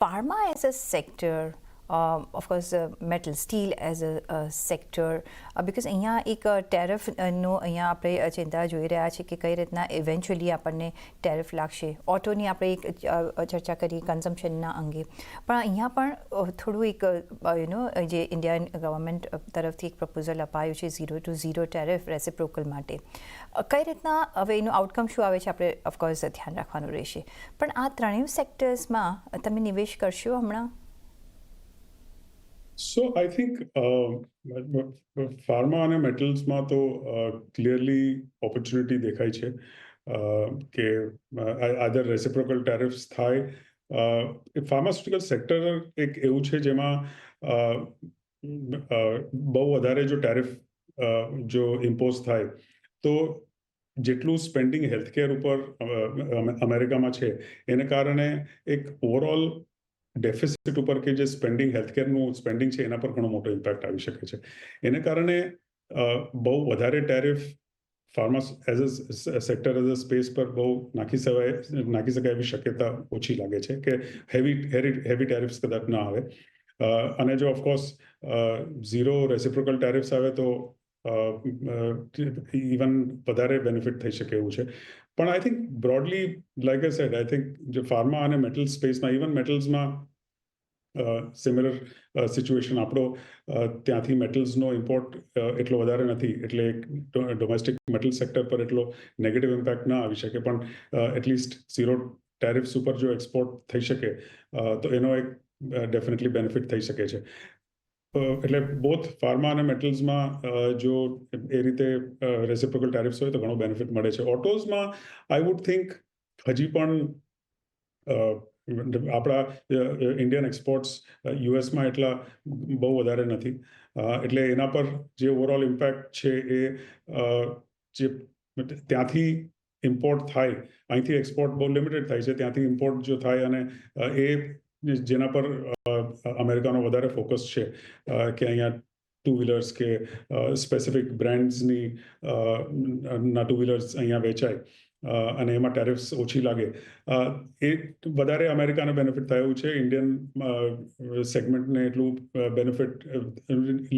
pharma as a sector, of course, metal, steel as a sector, because અહીંયા એક ટેરિફનો અહીંયા આપણે ચિંતા જોઈ રહ્યા છીએ કે કઈ રીતના ઇવેન્ચ્યુઅલી આપણને ટેરિફ લાગશે. ઓટોની આપણે એક ચર્ચા કરી કન્ઝમ્પશનના અંગે, પણ અહીંયા પણ થોડું એક જે ઇન્ડિયન ગવર્મેન્ટ તરફથી એક પ્રપોઝલ અપાયું છે 0 to 0 ટેરિફ રેસિપ્રોકલ માટે. કઈ રીતના હવે એનું આઉટકમ શું આવે છે આપણે ઓફકોર્સ ધ્યાન રાખવાનું રહેશે. પણ આ ત્રણેય સેક્ટર્સમાં તમે નિવેશ કરશો હમણાં? So I think pharma and metals માં તો clearly opportunity દેખાય છે કે either reciprocal tariffs થાય. Pharmaceutical sector એક એવું છે જેમાં બહુ વધારે જો ટેરિફ જો ઇમ્પોઝ થાય તો જેટલું સ્પેન્ડિંગ હેલ્થકેર ઉપર અમેરિકામાં છે એને કારણે એક ઓવરઓલ ડેફિસિટ ઉપર કે જે સ્પેન્ડિંગ હેલ્થકેરનું સ્પેન્ડિંગ છે એના પર ઘણો મોટો ઇમ્પેક્ટ આવી શકે છે. એને કારણે બહુ વધારે tariff pharma as a sector as a space પર બહુ નાખી શકાય એવી શક્યતા ઓછી લાગે છે કે હેવી ટેરિફ્સ કદાચ ના આવે. અને જો ઓફકોર્સ ઝીરો રેસિપ્રોકલ ટેરિફ્સ આવે તો ઇવન વધારે બેનિફિટ થઈ શકે એવું છે. પણ I think broadly like I said, I think જે ફાર્મા અને મેટલ સ્પેસમાં, ઇવન મેટલ્સમાં સિમિલર સિચ્યુએશન. આપણો ત્યાંથી મેટલ્સનો ઇમ્પોર્ટ એટલો વધારે નથી, એટલે ડોમેસ્ટિક મેટલ સેક્ટર પર એટલો નેગેટિવ ઇમ્પેક્ટ ના આવી શકે. પણ એટલીસ્ટ ઝીરો ટેરિફ્સ ઉપર જો એક્સપોર્ટ થઈ શકે તો એનો એક ડેફિનેટલી બેનિફિટ થઈ શકે છે. એટલે બોથ ફાર્મા અને મેટલ્સમાં જો એ રીતે રેસિપ્રોકલ ટેરિફ્સ હોય તો ઘણો બેનિફિટ મળે છે. ઓટોઝમાં આઈ વુડ થિંક હજી પણ આપણા ઇન્ડિયન એક્સપોર્ટ્સ યુએસમાં એટલા બહુ વધારે નથી, એટલે એના પર જે ઓવરઓલ ઇમ્પેક્ટ છે એ જે ત્યાંથી ઇમ્પોર્ટ થાય, અહીંથી એક્સપોર્ટ બહુ લિમિટેડ થાય છે, ત્યાંથી ઇમ્પોર્ટ જો થાય અને એ જેના પર અમેરિકાનો વધારે ફોકસ છે કે અહીંયા ટુ વ્હીલર્સ કે સ્પેસિફિક બ્રાન્ડ્સની ના ટુ વ્હીલર્સ અહીંયા વેચાય અને એમાં ટેરિફ્સ ઓછી લાગે, એ વધારે અમેરિકાને બેનિફિટ થયું છે. ઇન્ડિયન સેગમેન્ટને એટલું બેનિફિટ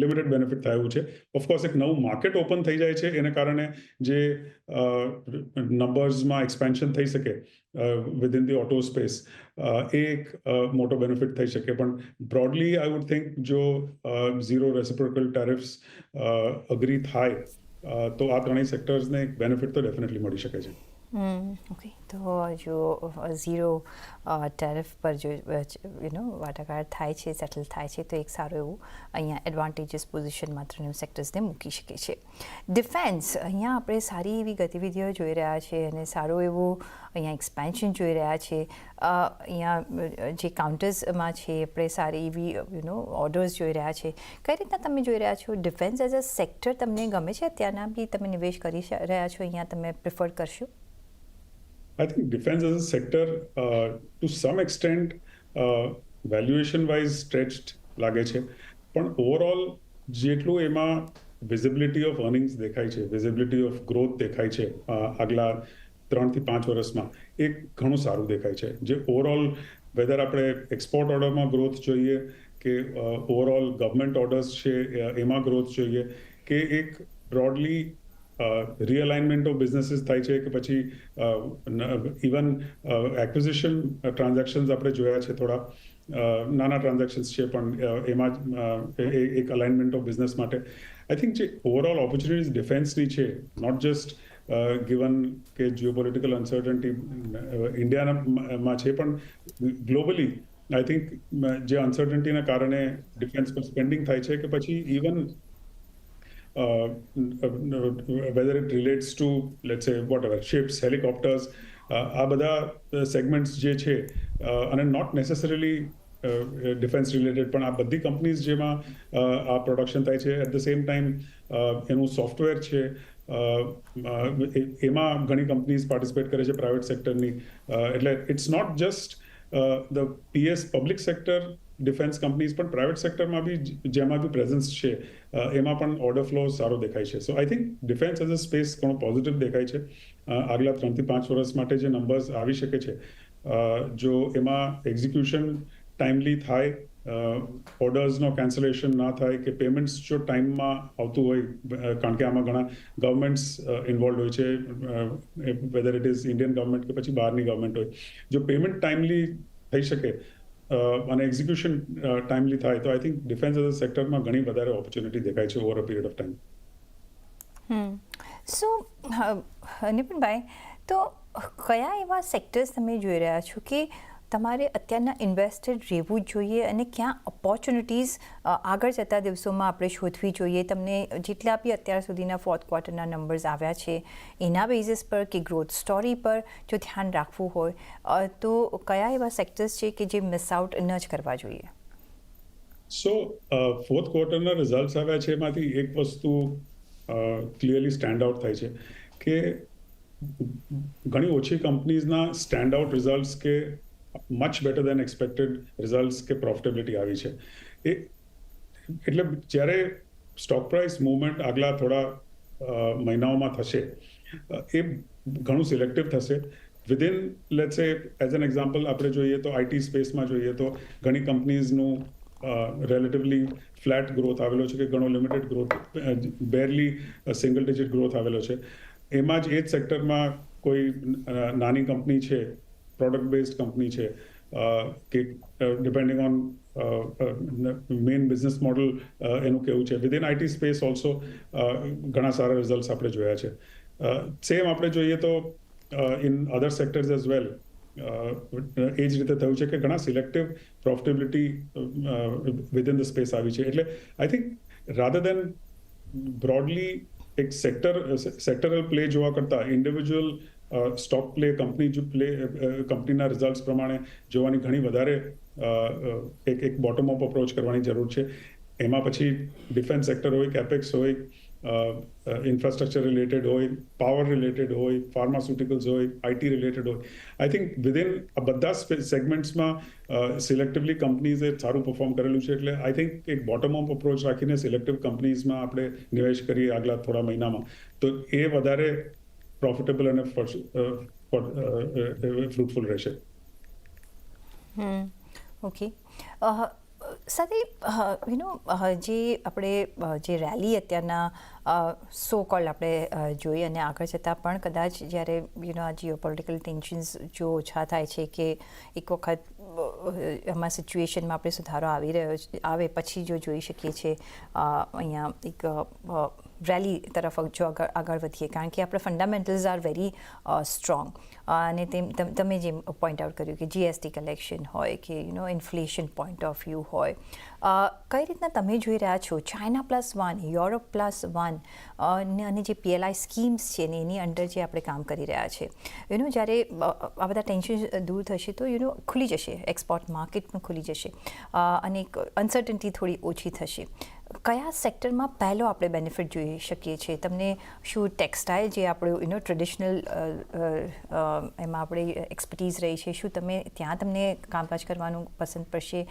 લિમિટેડ બેનિફિટ થયું છે. ઓફકોર્સ એક નવું માર્કેટ ઓપન થઈ જાય છે, એને કારણે જે નંબર્સમાં એક્સપેન્શન થઈ શકે વિધિન ધી ઓટો સ્પેસ, એ એક મોટો બેનિફિટ થઈ શકે. પણ બ્રોડલી આઈ વુડ થિંક જો ઝીરો રેસિપ્રોકલ ટેરિફ્સ અગ્રી થાય તો આ ત્રણેય સેક્ટર્સને એક બેનિફિટ તો ડેફિનેટલી મળી શકે છે. ઓકે, તો જો ઝીરો ટેરિફ પર જો વાટાઘાટ થાય છે, સેટલ થાય છે, તો એક સારું એવું અહીંયા એડવાન્ટેજીસ પોઝિશનમાં ત્રણેય સેક્ટર્સને મૂકી શકે છે. ડિફેન્સ, અહીંયા આપણે સારી એવી ગતિવિધિઓ જોઈ રહ્યા છીએ અને સારું એવું અહીંયા એક્સપેન્શન જોઈ રહ્યા છે. અહીંયા જે કાઉન્ટર્સમાં છે આપણે સારી એવી ઓર્ડર્સ જોઈ રહ્યા છે. કઈ રીતના તમે જોઈ રહ્યા છો ડિફેન્સ એઝ અ સેક્ટર? તમને ગમે છે? અત્યારના બી તમે નિવેશ કરી રહ્યા છો, અહીંયા તમે પ્રિફર કરશો? I think defense as a sector, to some extent, valuation-wise stretched લાગે છે, પણ ઓવરઓલ જેટલું એમાં વિઝિબિલિટી ઓફ અર્નિંગ્સ દેખાય છે, વિઝિબિલિટી ઓફ ગ્રોથ દેખાય છે આગલા 3 થી 5 વર્ષમાં, એ ઘણું સારું દેખાય છે. જે ઓવરઓલ વેધર આપણે એક્સપોર્ટ ઓર્ડરમાં ગ્રોથ જોઈએ કે ઓવરઓલ ગવર્મેન્ટ ઓર્ડર્સ છે એમાં ગ્રોથ જોઈએ કે એક બ્રોડલી રીઅલાઇનમેન્ટ ઓફ બિઝનેસીસ થાય છે કે પછી ઇવન એક્વિઝિશન ટ્રાન્ઝેક્શન્સ આપણે જોયા છે, થોડા નાના ટ્રાન્ઝેક્શન્સ છે પણ એમાં એક અલાઇનમેન્ટ ઓફ બિઝનેસ માટે આઈ થિંક જે ઓવરઓલ ઓપોર્ચ્યુનિટીઝ ડિફેન્સની છે, નોટ જસ્ટ ગિવન કે જીઓપોલિટિકલ અનસર્ટનિટી ઇન્ડિયામાં છે, પણ ગ્લોબલી આઈ થિંક જે અનસર્ટનિટીના કારણે ડિફેન્સ પર સ્પેન્ડિંગ થાય છે કે પછી even whether it relates to, let's say, whatever, ships, helicopters, આ બધા સેગમેન્ટ્સ જે છે અને નોટ નેસેસરીલી ડિફેન્સ રિલેટેડ, પણ આ બધી કંપનીઝ જેમાં આ પ્રોડક્શન થાય છે, એટ ધ સેમ ટાઈમ એનું સોફ્ટવેર છે, એમાં ઘણી કંપનીઝ પાર્ટિસિપેટ કરે છે પ્રાઇવેટ સેક્ટરની. એટલે it's not just the PS public sector defence companies, પણ પ્રાઇવેટ સેક્ટરમાં બી જેમાં બી પ્રેઝન્સ છે એમાં પણ ઓર્ડર ફ્લો સારો દેખાય છે. So I think defence as a space ઘણો પોઝિટિવ દેખાય છે. આગલા 3 થી 5 વર્ષ માટે જે નંબર્સ આવી શકે છે, જો એમાં એક્ઝિક્યુશન ટાઈમલી થાય, ઓર્ડર્સનો કેન્સલેશન ના થાય, કે પેમેન્ટ્સ જો ટાઈમમાં આવતું હોય, કારણ કે આમાં ઘણા ગવર્મેન્ટ્સ ઇન્વોલ્વ હોય છે, weather it is Indian government કે પછી બહારની ગવર્મેન્ટ હોય, જો પેમેન્ટ ટાઈમલી થઈ શકે અને એક્ઝિક્યુશન ટાઈમલી થાય, તો I think defence as a સેક્ટરમાં ઘણી વધારે ઓપોર્ચ્યુનિટી દેખાય છે over a period of time. So નિપુણભાઈ, તો કયા એવા સેક્ટર્સ તમે જોઈ રહ્યા છો કે તમારે અત્યારના ઇન્વેસ્ટેડ રહેવું જ જોઈએ અને ક્યાં ઓપોર્ચ્યુનિટીઝ આગળ જતા દિવસોમાં આપણે શોધવી જોઈએ? તમને જેટલા બી અત્યાર સુધીના ફોર્થ ક્વાર્ટરના નંબર્સ આવ્યા છે એના બેઝિસ પર કે ગ્રોથ સ્ટોરી પર જો ધ્યાન રાખવું હોય તો કયા એવા સેક્ટર્સ છે કે જે મિસ આઉટ ન જ કરવા જોઈએ? સો ફોર્થ ક્વાર્ટરના રિઝલ્ટ્સ આવ્યા છે, એમાંથી એક વસ્તુ ક્લિયરલી સ્ટેન્ડ આઉટ થાય છે કે ઘણી ઓછી કંપનીઝના સ્ટેન્ડ આઉટ રિઝલ્ટ્સ કે much better than expected results કે પ્રોફિટેબિલિટી આવી છે. એટલે જ્યારે સ્ટોક પ્રાઇસ મૂવમેન્ટ આગલા થોડા મહિનાઓમાં થશે, એ ઘણું સિલેક્ટિવ થશે. વિધિન લેટ્સ સે એઝ એન એક્ઝામ્પલ આપણે જોઈએ તો આઈટી સ્પેસમાં જોઈએ તો ઘણી કંપનીઝનું રિલેટિવલી ફ્લેટ ગ્રોથ આવેલો છે, કે ઘણો limited growth, બેરલી single digit growth આવેલો છે. એમાં જ એ જ સેક્ટરમાં કોઈ નાની કંપની છે, પ્રોડક્ટ બેઝડ કંપની છે, કે depending on main business model એનું કેવું છે, વિધિન આઈટી સ્પેસ ઓલ્સો ઘણા સારા રિઝલ્ટ્સ આપણે જોયા છે. સેમ આપણે જોઈએ તો in other sectors as well એ જ રીતે થયું છે કે ઘણા selective profitability within the space આવી છે. એટલે I think rather than broadly એક સેક્ટરલ પ્લે જોવા કરતાં ઇન્ડિવિજ્યુઅલ સ્ટોક પ્લે, કંપનીના રિઝલ્ટ્સ પ્રમાણે જોવાની ઘણી વધારે એક બોટમ અપ અપ્રોચ કરવાની જરૂર છે. એમાં પછી ડિફેન્સ સેક્ટર હોય, કેપેક્સ હોય, ઇન્ફ્રાસ્ટ્રક્ચર રિલેટેડ હોય, પાવર રિલેટેડ હોય, ફાર્માસ્યુટિકલ્સ હોય, આઈટી રિલેટેડ હોય. આઈ થિંક વિધિન આ બધા સેગમેન્ટ્સમાં સિલેક્ટિવલી કંપનીઝે સારું પરફોર્મ કરેલું છે. એટલે આઈ થિંક એક બોટમ અપ અપ્રોચ રાખીને સિલેક્ટિવ કંપનીઝમાં આપણે નિવેશ કરીએ આગલા થોડા મહિનામાં, તો એ વધારે પ્રોફિટેબલ અને ફ્રૂટફુલ રહેશે. ઓકે. સાથે જે આપણે જે રેલી અત્યારના સો કોલ્ડ આપણે જોઈએ અને આગળ જતાં પણ કદાચ જ્યારે આ જીઓપોલિટિકલ ટેન્શન્સ જો ઓછા થાય છે કે એક વખત એમાં સિચ્યુએશનમાં આપણે સુધારો આવે પછી જો જોઈ શકીએ છીએ અહીંયા એક રેલી તરફ જો આગળ વધીએ, કારણ કે આપણે ફંડામેન્ટલ્સ આર વેરી સ્ટ્રોંગ. અને તમે જેમ પોઈન્ટ આઉટ કર્યું કે જીએસટી કલેક્શન હોય કે ઇન્ફ્લેશન પોઈન્ટ ઓફ વ્યૂ હોય, કઈ રીતના તમે જોઈ રહ્યા છો China+1, Europe+1 અને જે PLI સ્કીમ્સ છે ને એની અંડર જે આપણે કામ કરી રહ્યા છે, જ્યારે આ બધા ટેન્શન દૂર થશે તો ખુલી જશે, એક્સપોર્ટ માર્કેટ પણ ખુલી જશે અને અનસર્ટનિટી થોડી ઓછી થશે. કયા સેક્ટરમાં પહેલો આપણે બેનિફિટ જોઈ શકીએ છીએ? તમને શું ટેક્સટાઇલ જે આપણું ટ્રેડિશનલ એમાં આપણે એક્સપર્ટીઝ રહી છે, શું તમને કામકાજ કરવાનું પસંદ પડશે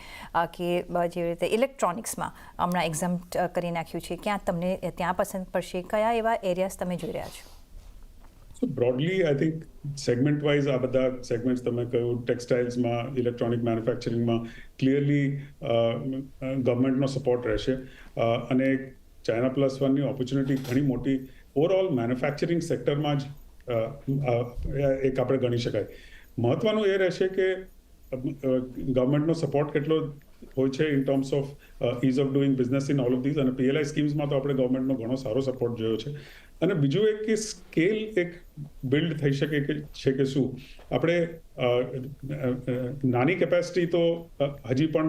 કે જેવી રીતે ઇલેક્ટ્રોનિક્સમાં હમણાં એક્ઝામ કરી નાખ્યું છે, ક્યાં તમને ત્યાં પસંદ પડશે? કયા એવા એરિયાઝ તમે જોઈ રહ્યા છો? So broadly I think segment wise આ બધા સેગમેન્ટ્સ તમે કહ્યું, ટેક્સટાઇલ્સમાં, ઇલેક્ટ્રોનિક મેન્યુફેક્ચરિંગમાં ક્લિયરલી ગવર્મેન્ટનો સપોર્ટ રહેશે. અને China+1ની ઓપોર્ચ્યુનિટી ઘણી મોટી ઓવરઓલ મેન્યુફેક્ચરિંગ સેક્ટરમાં જ એક આપણે ગણી શકાય. મહત્વનું એ રહેશે કે ગવર્મેન્ટનો સપોર્ટ કેટલો હોય છે in terms of ease of doing business in all of this. અને PLI સ્કીમ્સમાં તો આપણે ગવર્મેન્ટનો ઘણો સારો સપોર્ટ જોયો છે. અને બીજું એક કે સ્કેલ એક બિલ્ડ થઈ શકે છે કે શું આપણે નાની કેપેસિટી તો હજી પણ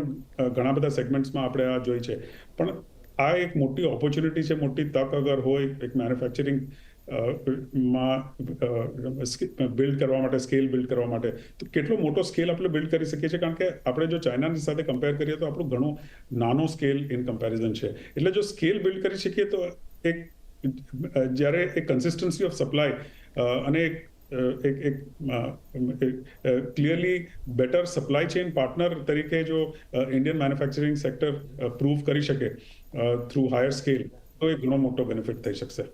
ઘણા બધા સેગમેન્ટ્સમાં આપણે આ જોઈ છે, પણ આ એક મોટી ઓપોર્ચ્યુનિટી છે, મોટી તક અગર હોય એક મેન્યુફેક્ચરિંગ માં બિલ્ડ કરવા માટે, સ્કેલ બિલ્ડ કરવા માટે, તો કેટલો મોટો સ્કેલ આપણે બિલ્ડ કરી શકીએ છીએ. કારણ કે આપણે જો ચાઇનાની સાથે કમ્પેર કરીએ તો આપણું ઘણું નાનો સ્કેલ ઇન કમ્પેરિઝન છે. એટલે જો સ્કેલ બિલ્ડ કરી શકીએ તો એક જ્યારે એક કન્સિસ્ટન્સી ઓફ સપ્લાય અને એક clearly better supply chain partner તરીકે જો ઇન્ડિયન મેન્યુફેક્ચરિંગ સેક્ટર પ્રૂવ કરી શકે થ્રુ હાયર સ્કેલ, તો એ ઘણો મોટો બેનિફિટ થઈ શકશે.